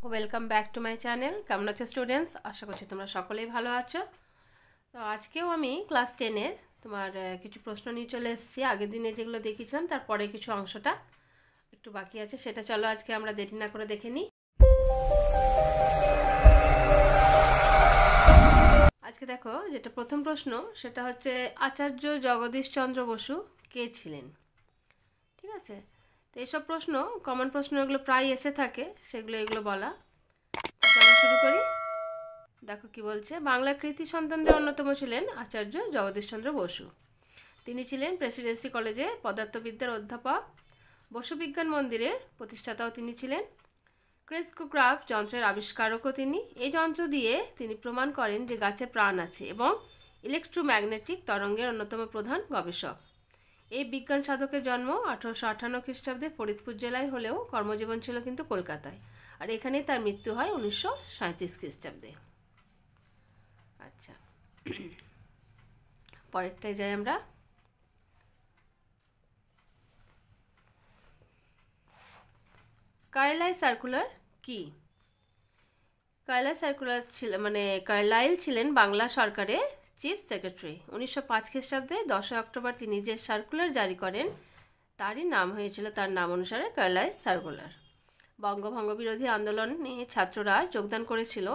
Welcome back to my channel. কেমন আছো students? আশা করছি তোমরা সকলেই ভালো আছো। তো আজকেও আমি ক্লাস 10-এর তোমার কিছু প্রশ্ন নিয়ে চলে এসেছি। আগের দিনে যেগুলো দেখিয়েছিলাম তারপরে কিছু অংশটা একটু বাকি আছে, সেটা চলো আজকে আমরা দেরি না করে দেখে নিই। আজকে দেখো, যেটা প্রথম প্রশ্ন সেটা হচ্ছে আচার্য জগদীশচন্দ্র বসু কে ছিলেন? ঠিক আছে, তো এইসব প্রশ্ন কমন প্রশ্ন, এগুলো প্রায় এসে থাকে, এগুলো বলা। চলো শুরু করি। দেখো কি বলছে, বাংলার কৃতি সন্তানদের অন্যতম ছিলেন আচার্য জগদীশচন্দ্র বসু। তিনি ছিলেন প্রেসিডেন্সি কলেজের পদার্থবিদ্যার অধ্যাপক, বসু বিজ্ঞান মন্দিরের প্রতিষ্ঠাতাও তিনি ছিলেন। ক্রিস্কোগ্রাফ যন্ত্রের আবিষ্কারকও তিনি। এই যন্ত্র দিয়ে তিনি প্রমাণ করেন যে গাছে প্রাণ আছে এবং ইলেকট্রোম্যাগনেটিক তরঙ্গের অন্যতম প্রধান গবেষক। এই বিজ্ঞান সাধকের জন্ম 1858 খ্রিস্টাব্দে ফরিদপুর জেলায় হলেও কর্মজীবন ছিল কিন্তু কলকাতায়, আর এখানেই তার মৃত্যু হয় 1937 খ্রিস্টাব্দে। আচ্ছা, পরেরটায় যাই আমরা। কার্লাইল সার্কুলার কি? কার্লাইল সার্কুলার কার্লাইল ছিলেন বাংলা সরকারের চিফ সেক্রেটারি। 1905 খ্রিস্টাব্দে 10 অক্টোবর তিনি যে সার্কুলার জারি করেন তারই নাম হয়েছিল, তার নাম অনুসারে কার্লাইল সার্কুলার। বঙ্গভঙ্গ বিরোধী আন্দোলনে ছাত্ররা যোগদান করেছিল,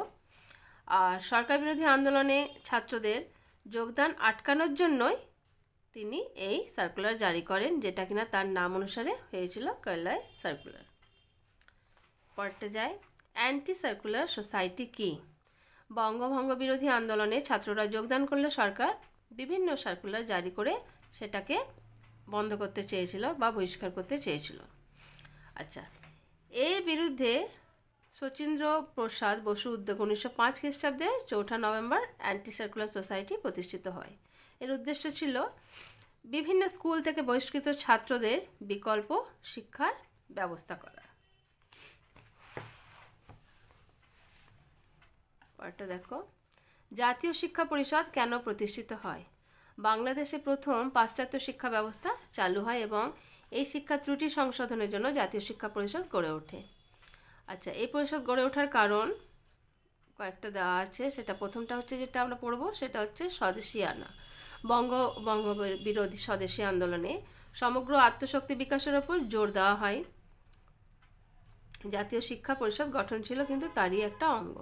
আর সরকার বিরোধী আন্দোলনে ছাত্রদের যোগদান আটকানোর জন্যই তিনি এই সার্কুলার জারি করেন, যেটা কিনা তার নাম অনুসারে হয়েছিল কার্লাইল সার্কুলার। পরেরটা যায়, অ্যান্টি সার্কুলার সোসাইটি কি? বঙ্গভঙ্গ বিরোধী আন্দোলনে ছাত্ররা যোগদান করলে সরকার বিভিন্ন সার্কুলার জারি করে সেটাকে বন্ধ করতে চেয়েছিল বা বহিষ্কার করতে চেয়েছিল। আচ্ছা, এর বিরুদ্ধে শচীন্দ্র প্রসাদ বসু উদ্যোগ 1905 খ্রিস্টাব্দে 4 নভেম্বর অ্যান্টি সার্কুলার সোসাইটি প্রতিষ্ঠিত হয়। এর উদ্দেশ্য ছিল বিভিন্ন স্কুল থেকে বহিষ্কৃত ছাত্রদের বিকল্প শিক্ষার ব্যবস্থা করা। পরেরটা দেখো, জাতীয় শিক্ষা পরিষদ কেন প্রতিষ্ঠিত হয়? বাংলাদেশে প্রথম পাশ্চাত্য শিক্ষা ব্যবস্থা চালু হয় এবং এই শিক্ষা ত্রুটি সংশোধনের জন্য জাতীয় শিক্ষা পরিষদ গড়ে ওঠে। আচ্ছা, এই পরিষদ গড়ে ওঠার কারণ কয়েকটা দেওয়া আছে। সেটা প্রথমটা হচ্ছে, যেটা আমরা পড়বো, সেটা হচ্ছে স্বদেশী আনা। বঙ্গ বিরোধী স্বদেশী আন্দোলনে সমগ্র আত্মশক্তি বিকাশের ওপর জোর দেওয়া হয়। জাতীয় শিক্ষা পরিষদ গঠন ছিল কিন্তু তারই একটা অঙ্গ।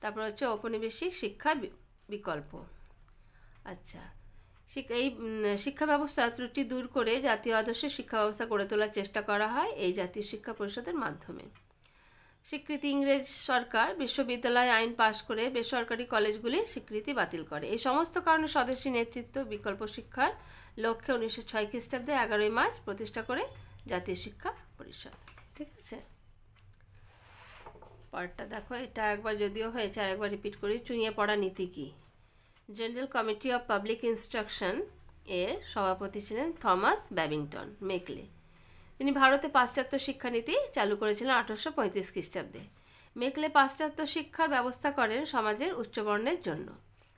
তারপর হচ্ছে ঔপনিবেশিক শিক্ষা বিকল্প। আচ্ছা, এই শিক্ষা ব্যবস্থা ত্রুটি দূর করে জাতীয় আদর্শের শিক্ষা ব্যবস্থা গড়ে তোলার চেষ্টা করা হয় এই জাতীয় শিক্ষা পরিষদের মাধ্যমে। স্বীকৃতি, ইংরেজ সরকার বিশ্ববিদ্যালয় আইন পাশ করে বেসরকারি কলেজগুলির স্বীকৃতি বাতিল করে। এই সমস্ত কারণে স্বদেশী নেতৃত্ব বিকল্প শিক্ষার লক্ষ্যে 1906 খ্রিস্টাব্দে 11 মার্চ প্রতিষ্ঠা করে জাতীয় শিক্ষা পরিষদ। ঠিক আছে, পরেরটা দেখো, এটা একবার যদিও হয়েছে আর একবার রিপিট করি। চুঁইয়ে পড়া নীতি কি? General committee of public instruction এর সভাপতি ছিলেন থমাস ব্যাবিংটন মেকলে। তিনি ভারতে পাশ্চাত্য শিক্ষানীতি চালু করেছিলেন 1835 খ্রিস্টাব্দে। মেকলে পাশ্চাত্য শিক্ষার ব্যবস্থা করেন সমাজের উচ্চবর্ণের জন্য।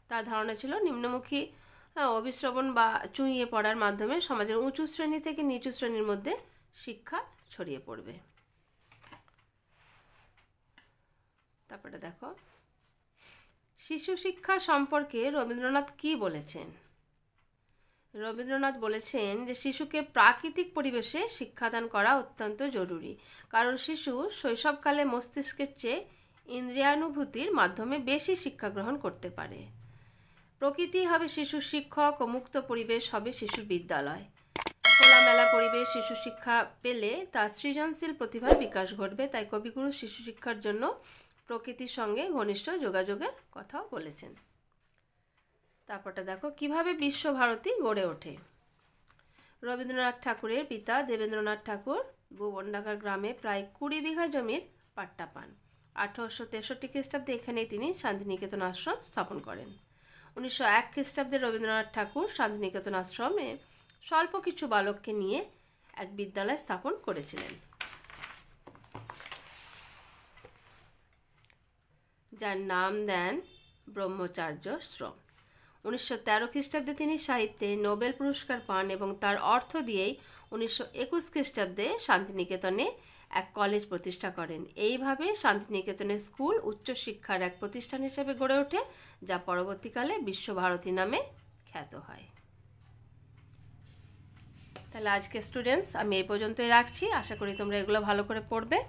তার ধারণা ছিল নিম্নমুখী অভিশ্রবণ বা চুঁইয়ে পড়ার মাধ্যমে সমাজের উঁচু শ্রেণী থেকে নিচু শ্রেণীর মধ্যে শিক্ষা ছড়িয়ে পড়বে। তারপরে দেখো, শিশু শিক্ষা সম্পর্কে রবীন্দ্রনাথ কি বলেছেন? রবীন্দ্রনাথ বলেছেন যে শিশুকে প্রাকৃতিক পরিবেশে শিক্ষাদান করা অত্যন্ত জরুরি, কারণ শিশু শৈশবকালে মস্তিষ্কের চেয়ে ইন্দ্রিয়ানুভূতির মাধ্যমে বেশি শিক্ষা গ্রহণ করতে পারে। প্রকৃতি হবে শিশুর শিক্ষক ও মুক্ত পরিবেশ হবে শিশুর বিদ্যালয়। খোলামেলা পরিবেশ শিশু শিক্ষা পেলে তার সৃজনশীল প্রতিভার বিকাশ ঘটবে। তাই কবিগুরু শিশু শিক্ষার জন্য প্রকৃতির সঙ্গে ঘনিষ্ঠ যোগাযোগের কথাও বলেছেন। তারপরটা দেখো, কিভাবে বিশ্বভারতী গড়ে ওঠে? রবীন্দ্রনাথ ঠাকুরের পিতা দেবেন্দ্রনাথ ঠাকুর ভুবনডাঙ্গার গ্রামে প্রায় 20 বিঘা জমির পাট্টা পান। 1863 খ্রিস্টাব্দে এখানেই তিনি শান্তিনিকেতন আশ্রম স্থাপন করেন। 1901 খ্রিস্টাব্দে রবীন্দ্রনাথ ঠাকুর শান্তিনিকেতন আশ্রমে স্বল্প কিছু বালককে নিয়ে এক বিদ্যালয় স্থাপন করেছিলেন, যার নাম দেন ব্রহ্মচার্যাশ্রম। 1913 খ্রিস্টাব্দে তিনি সাহিত্যে নোবেল পুরস্কার পান এবং তার অর্থ দিয়েই 1921 খ্রিস্টাব্দে শান্তিনিকেতনে এক কলেজ প্রতিষ্ঠা করেন। এইভাবে শান্তিনিকেতনের স্কুল উচ্চশিক্ষার এক প্রতিষ্ঠান হিসেবে গড়ে ওঠে, যা পরবর্তীকালে বিশ্বভারতী নামে খ্যাত হয়। তাহলে আজকে স্টুডেন্টস আমি এই পর্যন্তই রাখছি। আশা করি তোমরা এগুলো ভালো করে পড়বে।